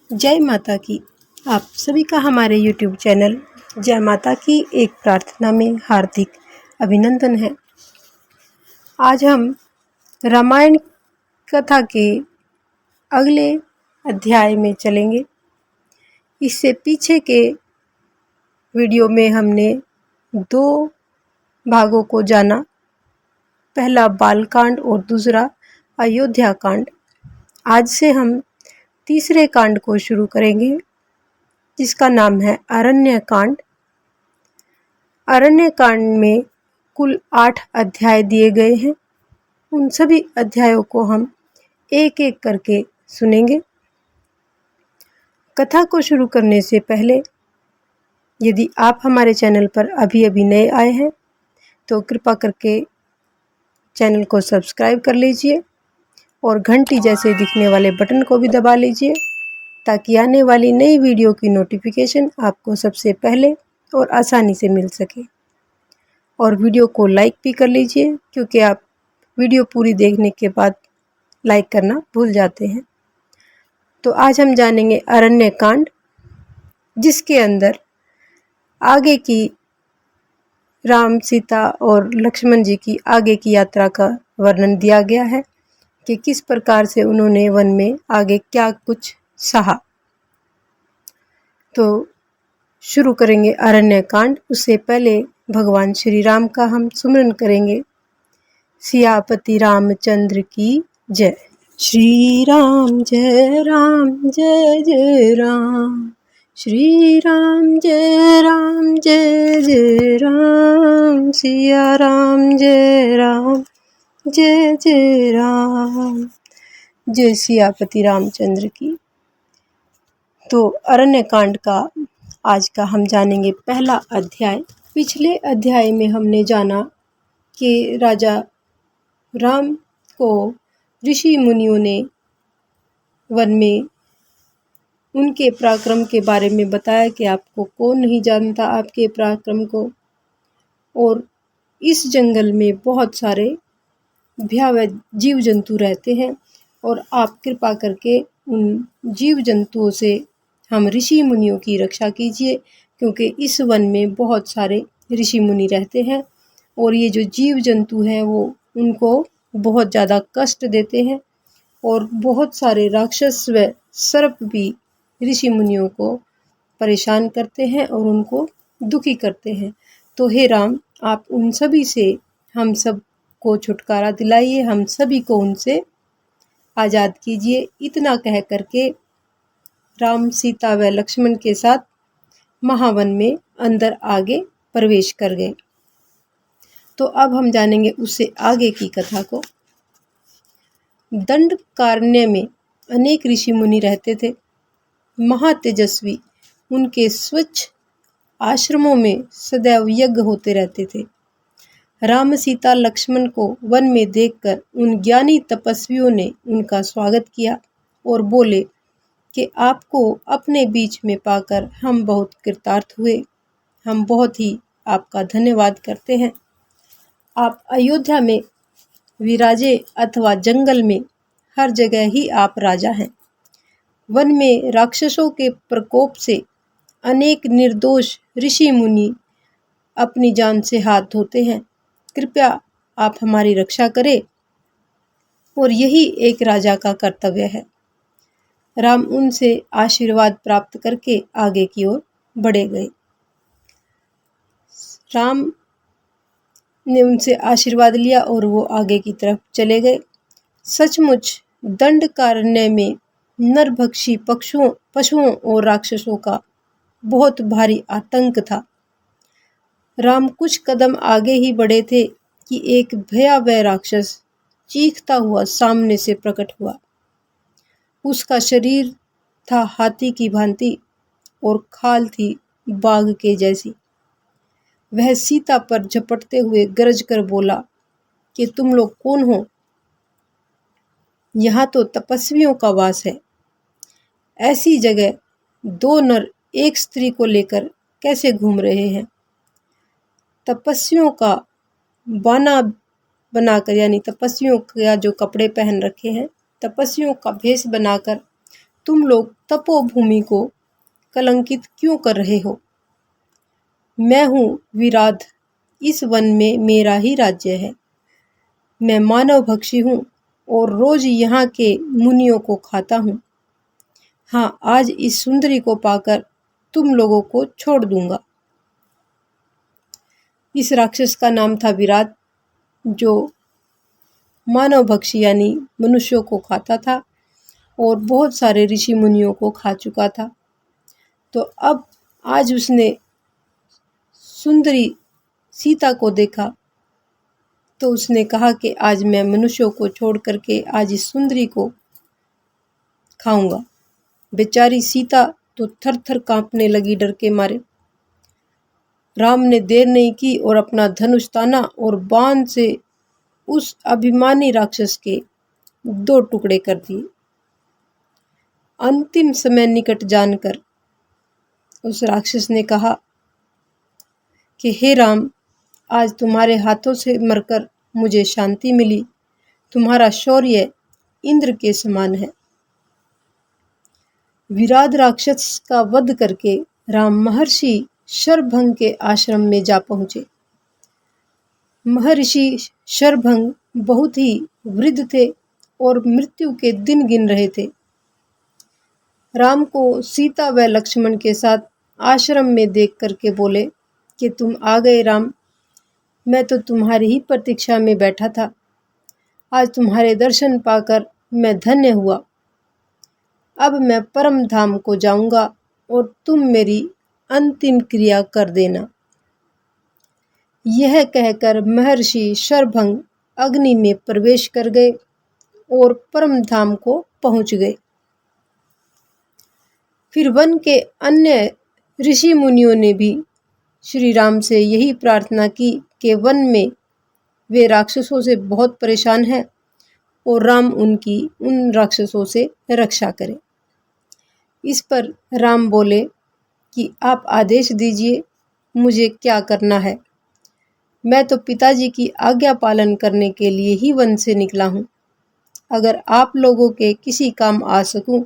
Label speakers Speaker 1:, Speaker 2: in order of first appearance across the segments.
Speaker 1: जय माता की। आप सभी का हमारे YouTube चैनल जय माता की एक प्रार्थना में हार्दिक अभिनंदन है। आज हम रामायण कथा के अगले अध्याय में चलेंगे। इससे पीछे के वीडियो में हमने 2 भागों को जाना, पहला बालकांड और दूसरा अयोध्या कांड। आज से हम तीसरे कांड को शुरू करेंगे जिसका नाम है अरण्य कांड। अरण्य कांड में कुल 8 अध्याय दिए गए हैं। उन सभी अध्यायों को हम एक एक करके सुनेंगे। कथा को शुरू करने से पहले यदि आप हमारे चैनल पर अभी नए आए हैं तो कृपा करके चैनल को सब्सक्राइब कर लीजिए और घंटी जैसे दिखने वाले बटन को भी दबा लीजिए ताकि आने वाली नई वीडियो की नोटिफिकेशन आपको सबसे पहले और आसानी से मिल सके। और वीडियो को लाइक भी कर लीजिए क्योंकि आप वीडियो पूरी देखने के बाद लाइक करना भूल जाते हैं। तो आज हम जानेंगे अरण्य कांड, जिसके अंदर आगे की राम, सीता और लक्ष्मण जी की आगे की यात्रा का वर्णन दिया गया है कि किस प्रकार से उन्होंने वन में आगे क्या कुछ सहा। तो शुरू करेंगे अरण्य कांड। उससे पहले भगवान श्री राम का हम सुमरन करेंगे। सियापति रामचंद्र की जय। श्री राम जय जय राम, श्री राम जय जय राम, सिया राम जय राम, जय सियापति रामचंद्र की। तो अरण्य कांड का आज का हम जानेंगे पहला अध्याय। पिछले अध्याय में हमने जाना कि राजा राम को ऋषि मुनियों ने वन में उनके पराक्रम के बारे में बताया कि आपको कौन नहीं जानता आपके पराक्रम को, और इस जंगल में बहुत सारे भयावह जीव जंतु रहते हैं और आप कृपा करके उन जीव जंतुओं से हम ऋषि मुनियों की रक्षा कीजिए, क्योंकि इस वन में बहुत सारे ऋषि मुनि रहते हैं और ये जो जीव जंतु हैं वो उनको बहुत ज़्यादा कष्ट देते हैं और बहुत सारे राक्षस व सर्प भी ऋषि मुनियों को परेशान करते हैं और उनको दुखी करते हैं। तो हे राम, आप उन सभी से हम सब को छुटकारा दिलाइए, हम सभी को उनसे आज़ाद कीजिए। इतना कह करके राम, सीता व लक्ष्मण के साथ महावन में अंदर आगे प्रवेश कर गए। तो अब हम जानेंगे उससे आगे की कथा को। दंडकारण्य में अनेक ऋषि मुनि रहते थे, महातेजस्वी। उनके स्वच्छ आश्रमों में सदैव यज्ञ होते रहते थे। राम, सीता, लक्ष्मण को वन में देखकर उन ज्ञानी तपस्वियों ने उनका स्वागत किया और बोले कि आपको अपने बीच में पाकर हम बहुत कृतार्थ हुए। हम बहुत ही आपका धन्यवाद करते हैं। आप अयोध्या में विराजे अथवा जंगल में, हर जगह ही आप राजा हैं। वन में राक्षसों के प्रकोप से अनेक निर्दोष ऋषि मुनि अपनी जान से हाथ धोते हैं। कृपया आप हमारी रक्षा करें, और यही एक राजा का कर्तव्य है। राम उनसे आशीर्वाद प्राप्त करके आगे की ओर बढ़े गए। राम ने उनसे आशीर्वाद लिया और वो आगे की तरफ चले गए। सचमुच दंडकारण्य में नरभक्षी पशुओं और राक्षसों का बहुत भारी आतंक था। राम कुछ कदम आगे ही बढ़े थे कि एक भयावह राक्षस चीखता हुआ सामने से प्रकट हुआ। उसका शरीर था हाथी की भांति और खाल थी बाघ के जैसी। वह सीता पर झपटते हुए गरज कर बोला कि तुम लोग कौन हो? यहाँ तो तपस्वियों का वास है। ऐसी जगह 2 नर एक स्त्री को लेकर कैसे घूम रहे हैं? तपस्वियों का बाना बनाकर, यानी तपस्वियों का जो कपड़े पहन रखे हैं, तपस्वियों का भेष बनाकर तुम लोग तपोभूमि को कलंकित क्यों कर रहे हो? मैं हूँ विराध, इस वन में मेरा ही राज्य है। मैं मानव भक्षी हूँ और रोज यहाँ के मुनियों को खाता हूँ। हाँ, आज इस सुंदरी को पाकर तुम लोगों को छोड़ दूंगा। इस राक्षस का नाम था विराट, जो मानव भक्षी यानी मनुष्यों को खाता था और बहुत सारे ऋषि मुनियों को खा चुका था। तो अब आज उसने सुंदरी सीता को देखा तो उसने कहा कि आज मैं मनुष्यों को छोड़ करके आज इस सुंदरी को खाऊंगा। बेचारी सीता तो थर थर कांपने लगी डर के मारे। राम ने देर नहीं की और अपना धनुष ताना और बाण से उस अभिमानी राक्षस के 2 टुकड़े कर दिए। अंतिम समय निकट जानकर उस राक्षस ने कहा कि हे राम, आज तुम्हारे हाथों से मरकर मुझे शांति मिली। तुम्हारा शौर्य इंद्र के समान है। विराट राक्षस का वध करके राम महर्षि शरभंग के आश्रम में जा पहुंचे। महर्षि शरभंग बहुत ही वृद्ध थे और मृत्यु के दिन गिन रहे थे। राम को सीता व लक्ष्मण के साथ आश्रम में देख करके बोले कि तुम आ गए राम, मैं तो तुम्हारी ही प्रतीक्षा में बैठा था। आज तुम्हारे दर्शन पाकर मैं धन्य हुआ। अब मैं परम धाम को जाऊंगा और तुम मेरी अंतिम क्रिया कर देना। यह कहकर महर्षि शरभंग अग्नि में प्रवेश कर गए और परम धाम को पहुंच गए। फिर वन के अन्य ऋषि मुनियों ने भी श्री राम से यही प्रार्थना की कि वन में वे राक्षसों से बहुत परेशान हैं और राम उनकी उन राक्षसों से रक्षा करें। इस पर राम बोले कि आप आदेश दीजिए, मुझे क्या करना है। मैं तो पिताजी की आज्ञा पालन करने के लिए ही वन से निकला हूँ। अगर आप लोगों के किसी काम आ सकूं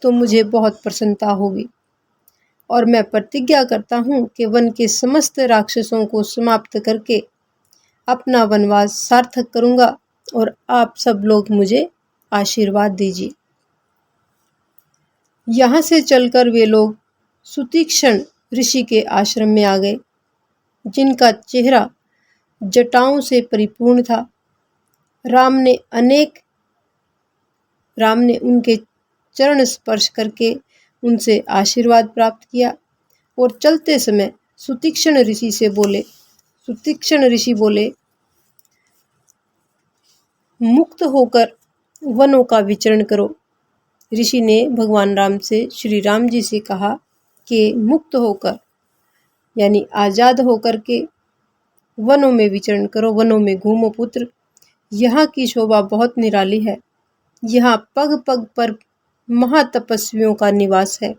Speaker 1: तो मुझे बहुत प्रसन्नता होगी और मैं प्रतिज्ञा करता हूँ कि वन के समस्त राक्षसों को समाप्त करके अपना वनवास सार्थक करूँगा और आप सब लोग मुझे आशीर्वाद दीजिए। यहाँ से चलकर वे लोग सुतीक्ष्ण ऋषि के आश्रम में आ गए, जिनका चेहरा जटाओं से परिपूर्ण था। राम ने उनके चरण स्पर्श करके उनसे आशीर्वाद प्राप्त किया और चलते समय सुतीक्ष्ण ऋषि बोले, मुक्त होकर वनों का विचरण करो। ऋषि ने भगवान राम से श्री राम जी से कहा कि मुक्त होकर यानी आजाद होकर के वनों में विचरण करो, वनों में घूमो पुत्र। यहाँ की शोभा बहुत निराली है। यहाँ पग पग पर महातपस्वियों का निवास है।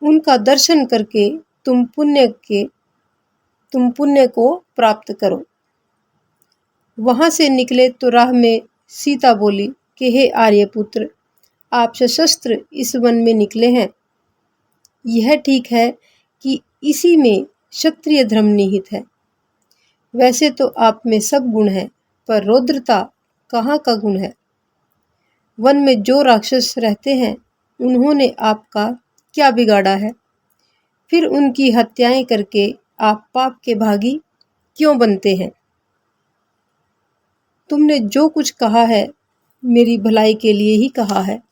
Speaker 1: उनका दर्शन करके तुम पुण्य को प्राप्त करो। वहां से निकले तो राह में सीता बोली कि हे आर्यपुत्र, आप सशस्त्र इस वन में निकले हैं। यह ठीक है कि इसी में क्षत्रिय धर्म निहित है। वैसे तो आप में सब गुण है, पर रौद्रता कहाँ का गुण है। वन में जो राक्षस रहते हैं उन्होंने आपका क्या बिगाड़ा है? फिर उनकी हत्याएं करके आप पाप के भागी क्यों बनते हैं? तुमने जो कुछ कहा है मेरी भलाई के लिए ही कहा है।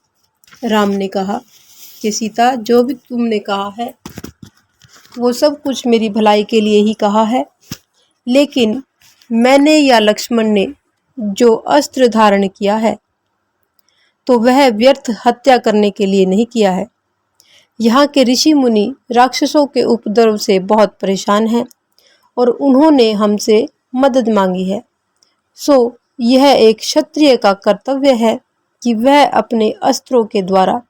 Speaker 1: राम ने कहा कि सीता, जो भी तुमने कहा है वो सब कुछ मेरी भलाई के लिए ही कहा है, लेकिन मैंने या लक्ष्मण ने जो अस्त्र धारण किया है तो वह व्यर्थ हत्या करने के लिए नहीं किया है। यहाँ के ऋषि मुनि राक्षसों के उपद्रव से बहुत परेशान हैं और उन्होंने हमसे मदद मांगी है। सो यह एक क्षत्रिय का कर्तव्य है कि वह अपने अस्त्रों के द्वारा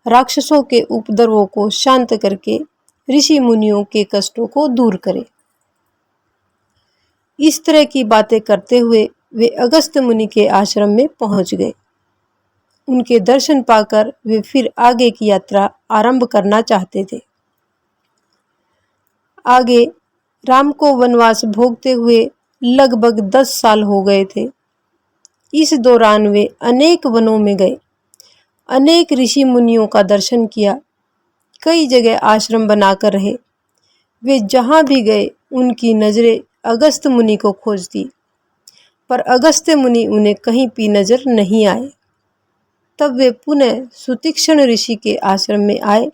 Speaker 1: राक्षसों के उपद्रवों को शांत करके ऋषि मुनियों के कष्टों को दूर करे। इस तरह की बातें करते हुए वे अगस्त्य मुनि के आश्रम में पहुंच गए। उनके दर्शन पाकर वे फिर आगे की यात्रा आरंभ करना चाहते थे। आगे राम को वनवास भोगते हुए लगभग 10 साल हो गए थे। इस दौरान वे अनेक वनों में गए, अनेक ऋषि मुनियों का दर्शन किया, कई जगह आश्रम बनाकर रहे। वे जहाँ भी गए उनकी नजरें अगस्त्य मुनि को खोजती, पर अगस्त्य मुनि उन्हें कहीं भी नजर नहीं आए। तब वे पुनः सुतीक्ष्ण ऋषि के आश्रम में आए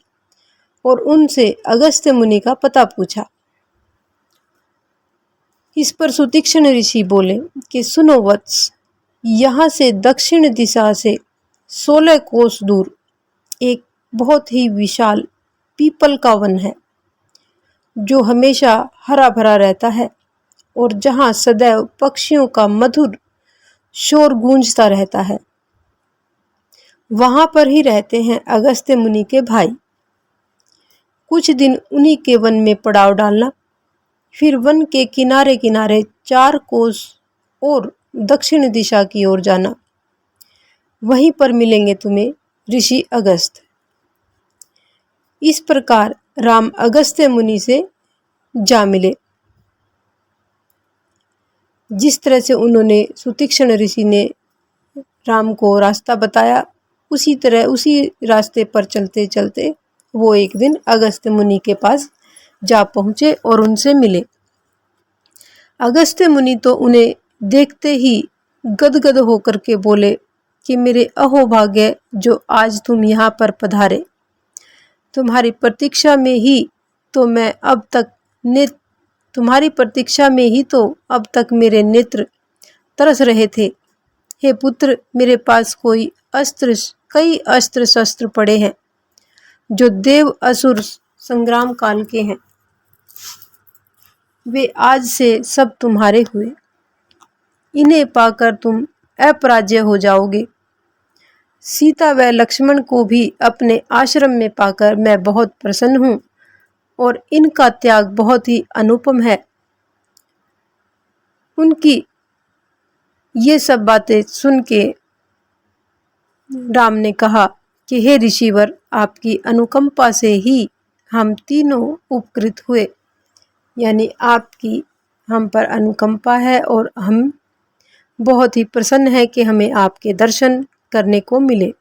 Speaker 1: और उनसे अगस्त्य मुनि का पता पूछा। इस पर सुतीक्ष्ण ऋषि बोले कि सुनो वत्स, यहाँ से दक्षिण दिशा से 16 कोस दूर एक बहुत ही विशाल पीपल का वन है, जो हमेशा हरा भरा रहता है और जहाँ सदैव पक्षियों का मधुर शोर गूंजता रहता है। वहां पर ही रहते हैं अगस्त्य मुनि के भाई। कुछ दिन उन्हीं के वन में पड़ाव डालना, फिर वन के किनारे किनारे 4 कोस और दक्षिण दिशा की ओर जाना। वहीं पर मिलेंगे तुम्हें ऋषि अगस्त्य। इस प्रकार राम अगस्त्य मुनि से जा मिले। जिस तरह से उन्होंने सुतीक्ष्ण ऋषि ने राम को रास्ता बताया, उसी तरह उसी रास्ते पर चलते चलते वो एक दिन अगस्त्य मुनि के पास जा पहुंचे और उनसे मिले। अगस्त्य मुनि तो उन्हें देखते ही गदगद होकर के बोले कि मेरे अहोभाग्य जो आज तुम यहाँ पर पधारे। तुम्हारी प्रतीक्षा में ही तो अब तक मेरे नेत्र तरस रहे थे। हे पुत्र, मेरे पास कई अस्त्र शस्त्र पड़े हैं जो देव असुर संग्राम काल के हैं। वे आज से सब तुम्हारे हुए। इन्हें पाकर तुम अपराज्य हो जाओगे। सीता व लक्ष्मण को भी अपने आश्रम में पाकर मैं बहुत प्रसन्न हूँ और इनका त्याग बहुत ही अनुपम है। उनकी ये सब बातें सुन के राम ने कहा कि हे ऋषिवर, आपकी अनुकंपा से ही हम तीनों उपकृत हुए। यानी आपकी हम पर अनुकंपा है और हम बहुत ही प्रसन्न है कि हमें आपके दर्शन करने को मिले।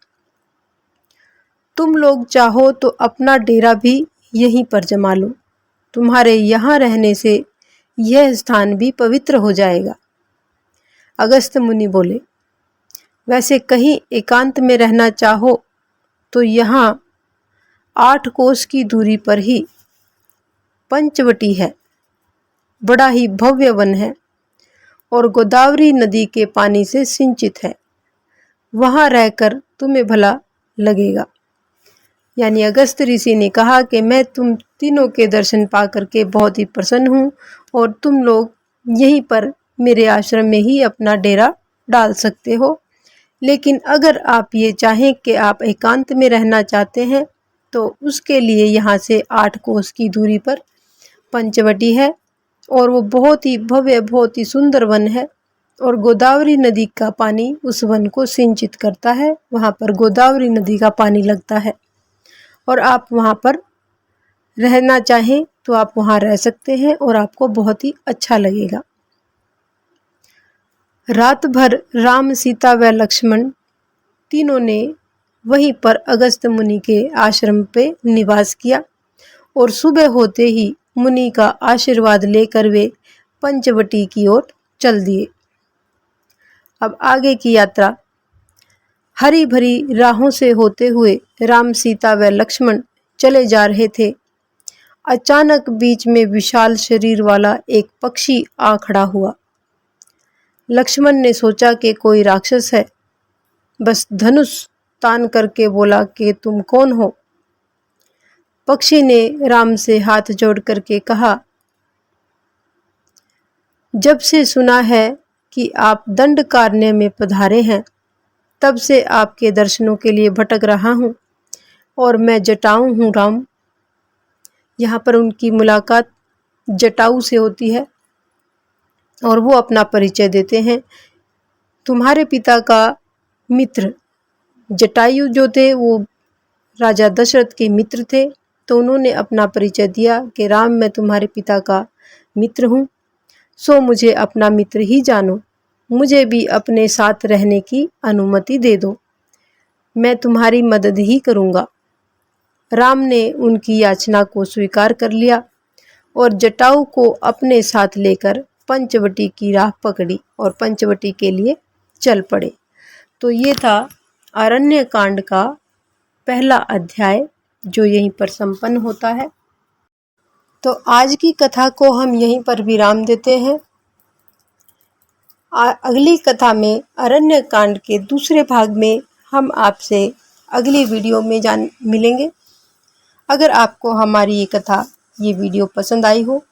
Speaker 1: तुम लोग चाहो तो अपना डेरा भी यहीं पर जमा लो। तुम्हारे यहाँ रहने से यह स्थान भी पवित्र हो जाएगा। अगस्त्य मुनि बोले, वैसे कहीं एकांत में रहना चाहो तो यहाँ 8 कोस की दूरी पर ही पंचवटी है। बड़ा ही भव्य वन है और गोदावरी नदी के पानी से सिंचित है। वहां रहकर तुम्हें भला लगेगा। यानी अगस्त्य ऋषि ने कहा कि मैं तुम तीनों के दर्शन पा करके बहुत ही प्रसन्न हूँ और तुम लोग यहीं पर मेरे आश्रम में ही अपना डेरा डाल सकते हो। लेकिन अगर आप ये चाहें कि आप एकांत में रहना चाहते हैं तो उसके लिए यहाँ से 8 कोस की दूरी पर पंचवटी है और वो बहुत ही भव्य, बहुत ही सुंदर वन है और गोदावरी नदी का पानी उस वन को सिंचित करता है। वहाँ पर गोदावरी नदी का पानी लगता है और आप वहाँ पर रहना चाहें तो आप वहाँ रह सकते हैं और आपको बहुत ही अच्छा लगेगा। रात भर राम, सीता व लक्ष्मण तीनों ने वहीं पर अगस्त्य मुनि के आश्रम पे निवास किया और सुबह होते ही मुनि का आशीर्वाद लेकर वे पंचवटी की ओर चल दिए। अब आगे की यात्रा हरी भरी राहों से होते हुए राम, सीता व लक्ष्मण चले जा रहे थे। अचानक बीच में विशाल शरीर वाला एक पक्षी आ खड़ा हुआ। लक्ष्मण ने सोचा कि कोई राक्षस है, बस धनुष तान करके बोला कि तुम कौन हो। पक्षी ने राम से हाथ जोड़ करके कहा, जब से सुना है कि आप दंडकारण्य में पधारे हैं, तब से आपके दर्शनों के लिए भटक रहा हूँ और मैं जटाऊ हूँ राम। यहाँ पर उनकी मुलाकात जटाऊ से होती है और वो अपना परिचय देते हैं। तुम्हारे पिता का मित्र जटायु जो थे वो राजा दशरथ के मित्र थे, तो उन्होंने अपना परिचय दिया कि राम, मैं तुम्हारे पिता का मित्र हूँ, सो मुझे अपना मित्र ही जानो, मुझे भी अपने साथ रहने की अनुमति दे दो, मैं तुम्हारी मदद ही करूँगा। राम ने उनकी याचना को स्वीकार कर लिया और जटायु को अपने साथ लेकर पंचवटी की राह पकड़ी और पंचवटी के लिए चल पड़े। तो ये था अरण्य कांड का पहला अध्याय, जो यहीं पर संपन्न होता है। तो आज की कथा को हम यहीं पर विराम देते हैं। अगली कथा में, अरण्य कांड के दूसरे भाग में, हम आपसे अगली वीडियो में मिलेंगे। अगर आपको हमारी ये कथा, ये वीडियो पसंद आई हो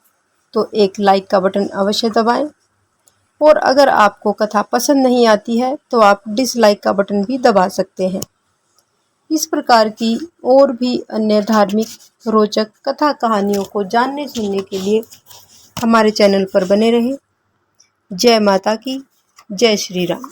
Speaker 1: तो एक लाइक का बटन अवश्य दबाएं, और अगर आपको कथा पसंद नहीं आती है तो आप डिसलाइक का बटन भी दबा सकते हैं। इस प्रकार की और भी अन्य धार्मिक रोचक कथा कहानियों को जानने सुनने के लिए हमारे चैनल पर बने रहें। जय माता की, जय श्री राम।